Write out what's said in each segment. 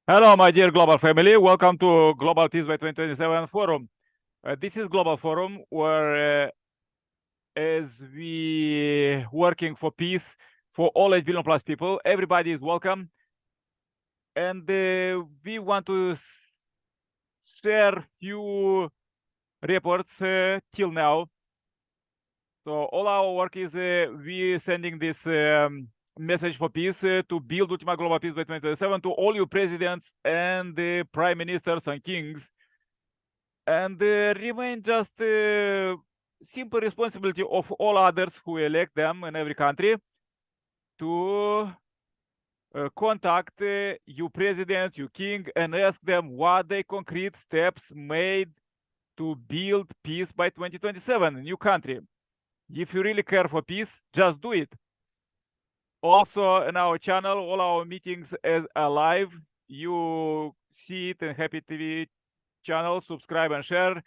Hello, my dear global family. Welcome to Global Peace by 2027 Forum. This is Global Forum, where as we working for peace for all 8 billion plus people, everybody is welcome. And we want to share few reports till now. So all our work is we sending this message for peace to build ultimate global peace by 2027 to all you presidents and prime ministers and kings, and remain just simple responsibility of all others who elect them in every country to contact you president, you king, and ask them what the concrete steps made to build peace by 2027 in your country. If you really care for peace, just do it. Also, in our channel, all our meetings are live. You see it in Happy TV channel. Subscribe and share.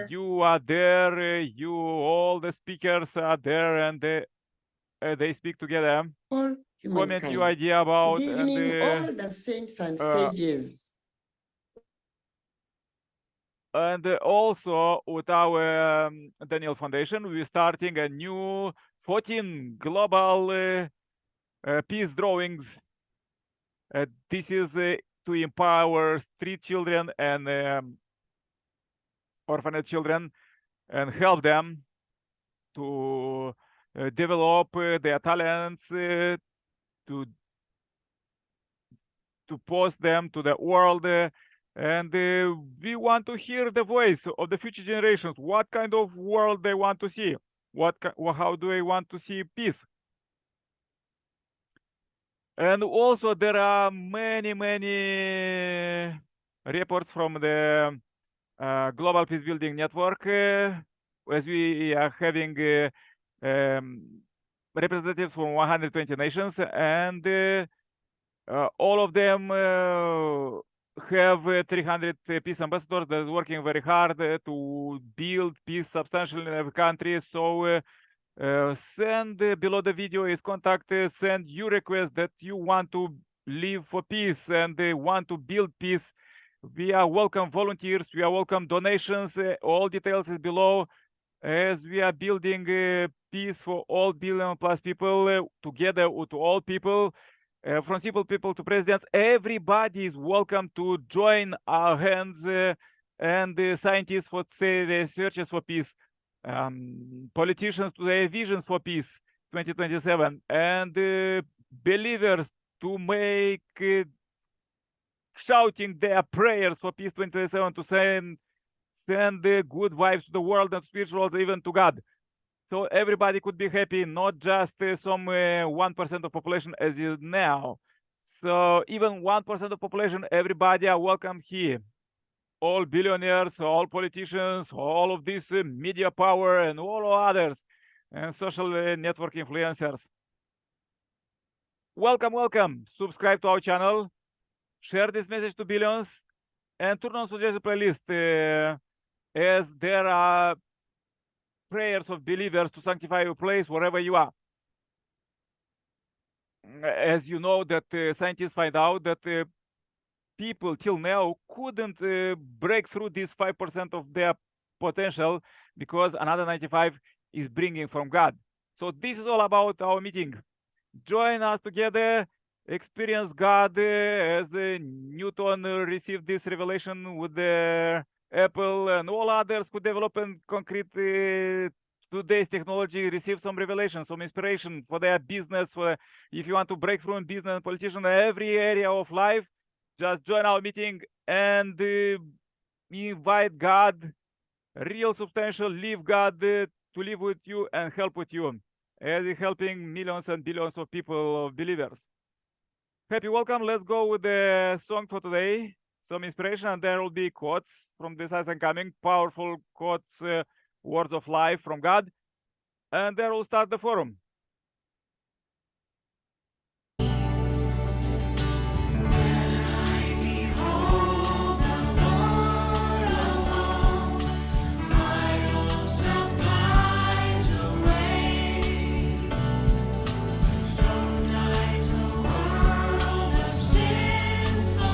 You are there. You all the speakers are there, and they speak together. All Comment your humankind. idea about Good evening, all the saints and sages. And also with our Daniel Foundation, we're starting a new 14 global peace drawings. This is to empower street children and orphanage children and help them to develop their talents, to post them to the world. And we want to hear the voice of the future generations. What kind of world they want to see? How do they want to see peace? And also there are many reports from the Global Peace Building Network, as we are having representatives from 120 nations, and all of them have 300 peace ambassadors that are working very hard to build peace substantially in every country. So send below the video is contact, send your request that you want to live for peace and want to build peace. We are welcome volunteers, we are welcome donations. All details is below, as we are building peace for all billion plus people, together with all people. From simple people to presidents, everybody is welcome to join our hands, and the scientists for say researchers for peace, politicians to their visions for peace 2027, and believers to make shouting their prayers for peace 2027 to send the good vibes to the world and spiritual world, even to God. So everybody could be happy, not just some 1% of population as is now. So even 1% of population, everybody are welcome here. All billionaires, all politicians, all of this media power and all others, and social network influencers. Welcome, welcome. Subscribe to our channel, share this message to billions, and turn on suggested playlist, as there are prayers of believers to sanctify your place wherever you are. As you know, that scientists find out that people till now couldn't break through this 5% of their potential, because another 95 is bringing from God. So this is all about our meeting. Join us together, experience God, as Newton received this revelation with the Apple, and all others who develop in concrete today's technology receive some revelation, some inspiration for their business. For if you want to break through in business and politician, every area of life, just join our meeting and invite God, real substantial, live God to live with you and help with you, as he's helping millions and billions of people, of believers. Happy welcome. Let's go with the song for today. Some inspiration, and there will be quotes from the Sides and Coming, powerful quotes, words of life from God, and there will start the forum. So dies the world of sinful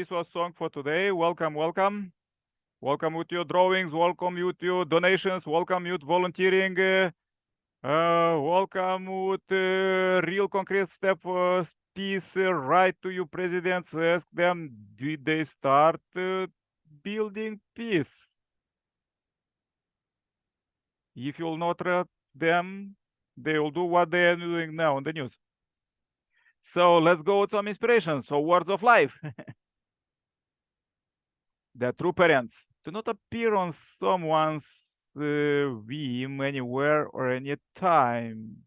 this was song for today. Welcome, welcome. Welcome with your drawings, welcome with your donations, welcome with volunteering, welcome with real concrete step piece right to you presidents. Ask them, did they start building peace? If you'll not read them, they will do what they are doing now on the news. So let's go with some inspiration. So words of life. The true parents do not appear on someone's whim anywhere or any time.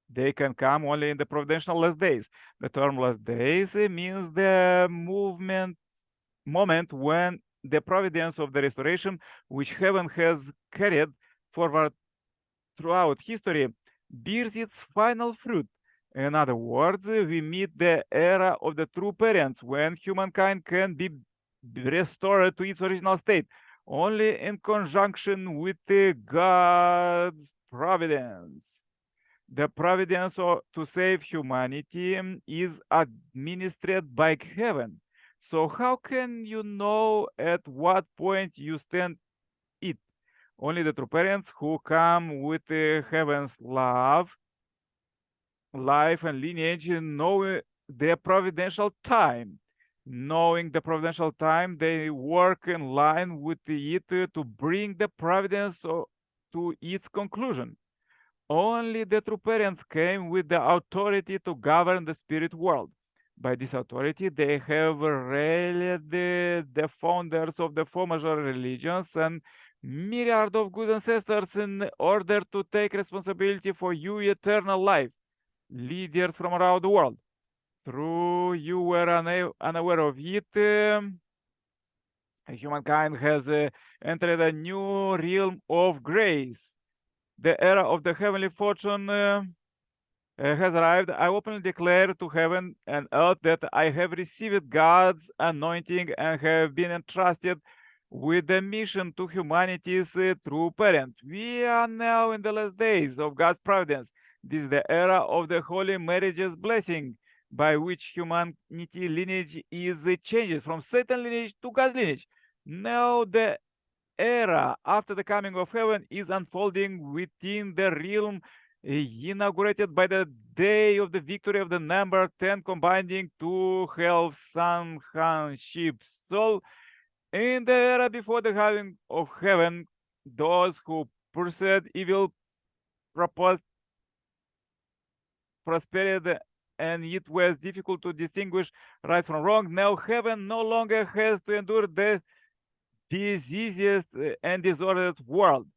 They can come only in the providential last days. The term last days means the moment when the providence of the restoration, which heaven has carried forward throughout history, bears its final fruit. In other words, we meet the era of the true parents, when humankind can be restored to its original state, only in conjunction with God's providence. The providence to save humanity is administered by heaven. So how can you know at what point you stand it? Only the true parents who come with heaven's love, life, and lineage know their providential time. Knowing the providential time, they work in line with it to bring the providence to its conclusion. Only the true parents came with the authority to govern the spirit world. By this authority, they have rallied the founders of the four major religions and myriad of good ancestors in order to take responsibility for your eternal life, leaders from around the world. Through you were unaware of it, humankind has entered a new realm of grace. The era of the heavenly fortune has arrived. I openly declare to heaven and earth that I have received God's anointing and have been entrusted with the mission to humanity's true parent. We are now in the last days of God's providence. This is the era of the holy marriage's blessing, by which humanity lineage is changed from Satan lineage to God's lineage. Now the era after the coming of heaven is unfolding within the realm inaugurated by the day of the victory of the number 10, combining two health, sun, hand, sheep, soul. In the era before the coming of heaven, those who pursued evil proposed prosperity, and it was difficult to distinguish right from wrong. Now heaven no longer has to endure the diseased and disordered world.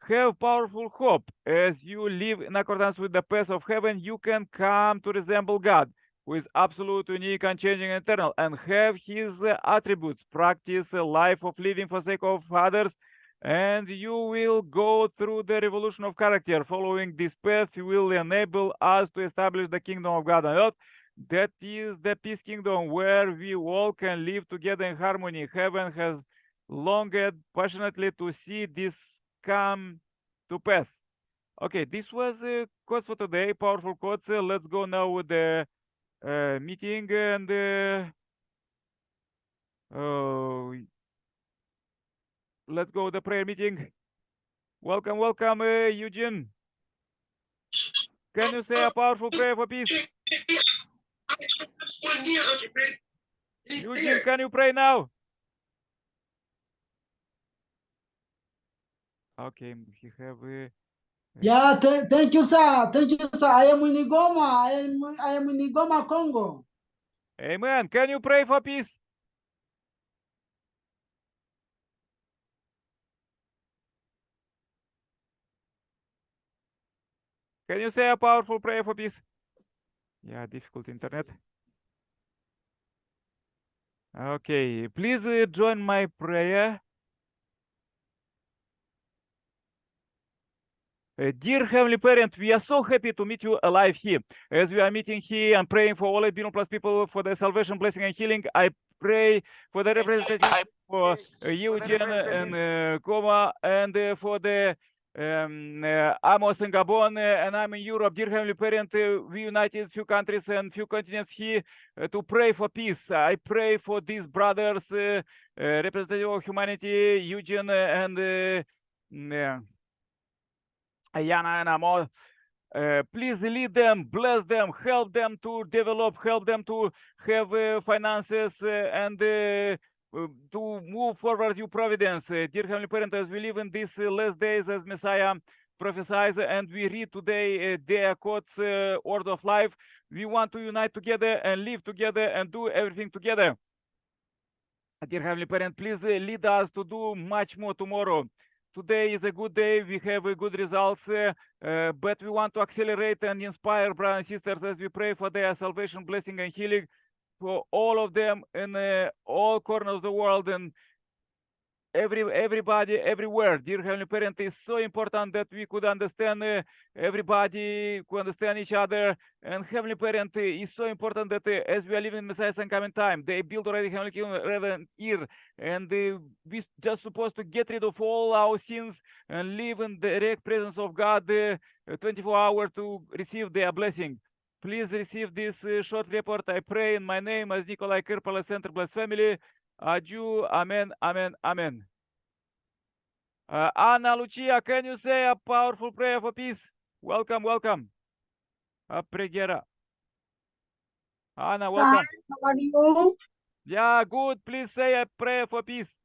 Have powerful hope. As you live in accordance with the path of heaven, you can come to resemble God, who is absolute, unique, unchanging, and eternal, and have his attributes. Practice a life of living for the sake of others, and you will go through the revolution of character. Following this path will enable us to establish the kingdom of God on earth. That is the peace kingdom, where we all can live together in harmony. Heaven has longed passionately to see this come to pass. Okay, this was quotes for today, powerful quotes. Let's go now with the meeting, and let's go with the prayer meeting. Welcome, welcome, Eugene. Can you say a powerful prayer for peace? Eugene, can you pray now? Okay, he have. Yeah, thank you, sir. Thank you, sir. I am in Igoma. I am in Igoma, Congo. Amen. Can you pray for peace? Can you say a powerful prayer for peace? Yeah, difficult internet. Okay, please join my prayer. Dear Heavenly Parent, we are so happy to meet you alive here. As we are meeting here and praying for all Albino Plus people for their salvation, blessing, and healing, I pray for the representative for Eugene and Koma, and for the Amos in Gabon, and I'm in Europe. Dear Heavenly Parent, we united few countries and few continents here to pray for peace. I pray for these brothers, representative of humanity, Eugene and Ayana and Amo. Please lead them, bless them, help them to develop, help them to have finances and to move forward your providence. Dear Heavenly Parent, as we live in these last days as Messiah prophesies, and we read today their quotes, word of life, we want to unite together and live together and do everything together. Dear Heavenly Parent, please lead us to do much more tomorrow. Today is a good day. We have good results, but we want to accelerate and inspire brothers and sisters as we pray for their salvation, blessing, and healing for all of them in all corners of the world and everybody everywhere. Dear Heavenly Parent, it's so important that we could understand everybody, could understand each other. And Heavenly Parent, is so important that as we are living in Messiah's coming time, they build already Heavenly Kingdom here, and we just supposed to get rid of all our sins and live in the direct presence of God 24 hours to receive their blessing. Please receive this short report. I pray in my name as Nikolai Kirpala Center Blessed Family. Adieu. Amen. Amen. Amen. Anna Lucia, can you say a powerful prayer for peace? Welcome, welcome. Preghiera. Anna, welcome. Hi, how are you? Yeah, good. Please say a prayer for peace.